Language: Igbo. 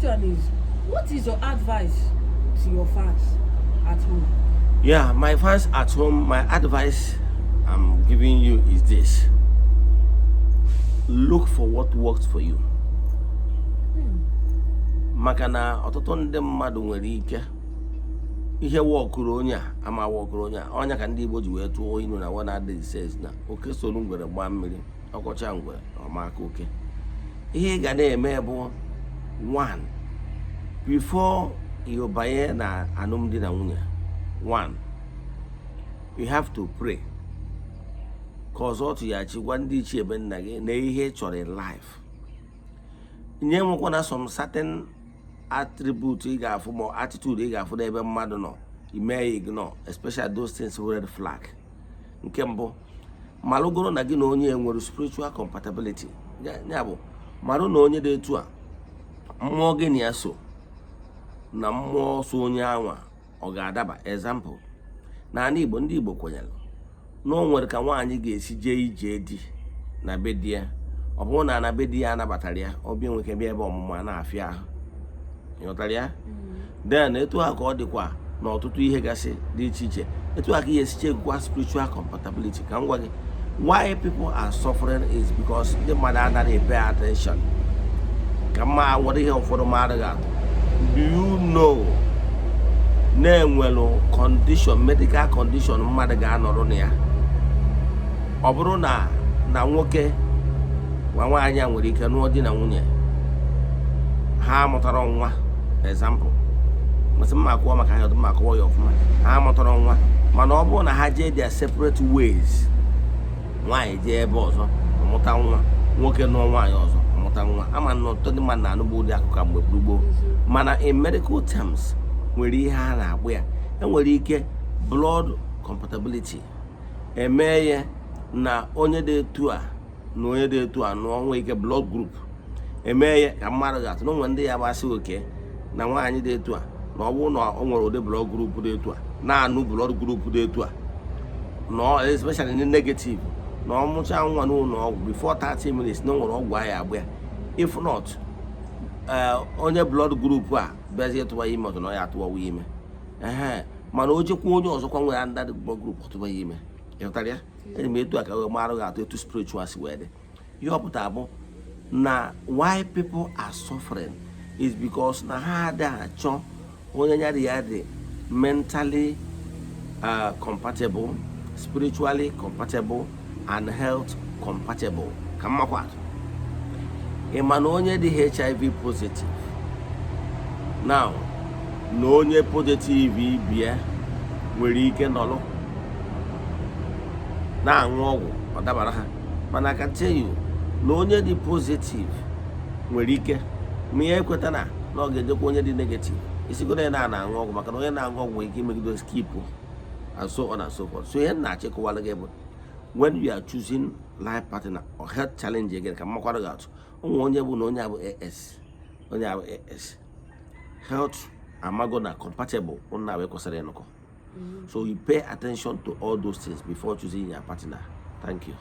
question is, what is your advice to your fans at home? Yeah, my fans at home, my advice I'm giving you is this. Look for what works for you. Maka na ọtụtụ ndị mmadụ nwere ike ihe wọkụrụ onye a ama wọkụrụ onye a ọnya ka ndị Igbo ji wee tụọ inu na one adịghị says na oke soro ngwere gbaa mmiri ọkọcha ngwere ọmaka oke. Ihe ị ga na-eme bụ one, before you banye na alụmdi na nwunye, one, you have to pray ka ọzọ tụghachi gwa ndị ichie ebe nna gị na ihe chọrọ in life. Nye nwekwa na some certain attribute ị ga-afụ ma attitude ị ga-afụ n'ebe mmadụ nọ ime ya ignore, especially those things red flag. Nke mbụ, malụgoro na gị na onye nwere spiritual compatibility. Ya bụ marụ na onye dị etu a mmụọ gị na ya so na mmụọ so onye anwa ọ ga-adaba. Example, na Igbo, ndị Igbo kwenyere na o nwere ka nwaanyị ga-esi jee ije di na be di ya, ọ bụrụ na be di ya anabatara ya ọ bịa nweke bịa ebe ọmụma na-afịa ahụ. Ịghọtara ya? Then etu a ka ọ dịkwa na ọtụtụ ihe gasị dị iche iche. Etu a ka ihe esiche egwukwa spiritual compatibility. Ka m gwa gị, why people are suffering is because ndị mmadụ anaghị pay attention. Ka mma nwere ihe ụfọdụ mmadụ ga-atụ. Do you know na-enwelu condition, medical condition mmadụ ga-anọrọ na ya? Ọ bụrụ na nwoke nwa nwaanyị a nwere ike nụọ di na nwunye ha mụtara nwa. Example, masị mma akụwa maka ha mma akụwa ya ọfụma, ha mụtara nwa mana ọ bụrụ na ha jee their separate ways, nwaanyị jee ebe ọzọ ọmụta nwa, nwoke nụọ nwaanyị ọzọ ọmụta nwa, ama na ọtụtụ ndị mmadụ na-anụgbu ụdị akụkọ mgbe gboo. Mana in medical terms nwere ihe a na-akpụ ya, enwere ike blood compatibility. Eme ya na onye dị etu a na onye dị etu a nụọ nwee ike blood group. Eme ya ka mmadụ ga-atụ na onwe ndị ya gbasị oke na nwaanyị dị etu a na ọ bụrụ na o nwere ụdị blood group dị etu a na-anụ blood group dị etu a na especially ndị negative na ọ mụcha nwa n'ụlọ ọgwụ before 30 minutes na o nwere ọgwụ ahụ agba ya. If not, onye blood group a bịazie tụwa ya ime ọzọ na ya atụwawa ime. Mana o jekwa onye ọzọkwa nwere ndị blood group ọtụwa ya ime. Ịghọtara ya? Eji m etu a ka marụ ga-atụ etu spiritual si wee dị. Ihe ọpụta bụ na why people are suffering is because na ha adịghị achọ onye nyadị ya dị mentally compatible, spiritually compatible and health compatible. Ka mmakwa atụ, ị ma na onye dị HIV positive now na onye positive bịa nwere ike nọlụ na-aṅụ ọgwụ ọ dabara ha. Mana I can tell you na onye dị positive nwere ike ma ihe ekweta na ọ ga-ejekwa onye dị negative isigodo ya na-aṅụ ọgwụ, maka na onye na-aṅụ ọgwụ nwere ike imegido skip and so on and so forth. So ihe na-achịkọwala gị bụ when you are choosing life partner or health challenge again, ka mmakwara gị atụ onwe onye bụ na onye abụ AS health amago na compatible na wee kwesịrị ịnụkọ. So you pay attention to all those things before choosing your partner. Thank you.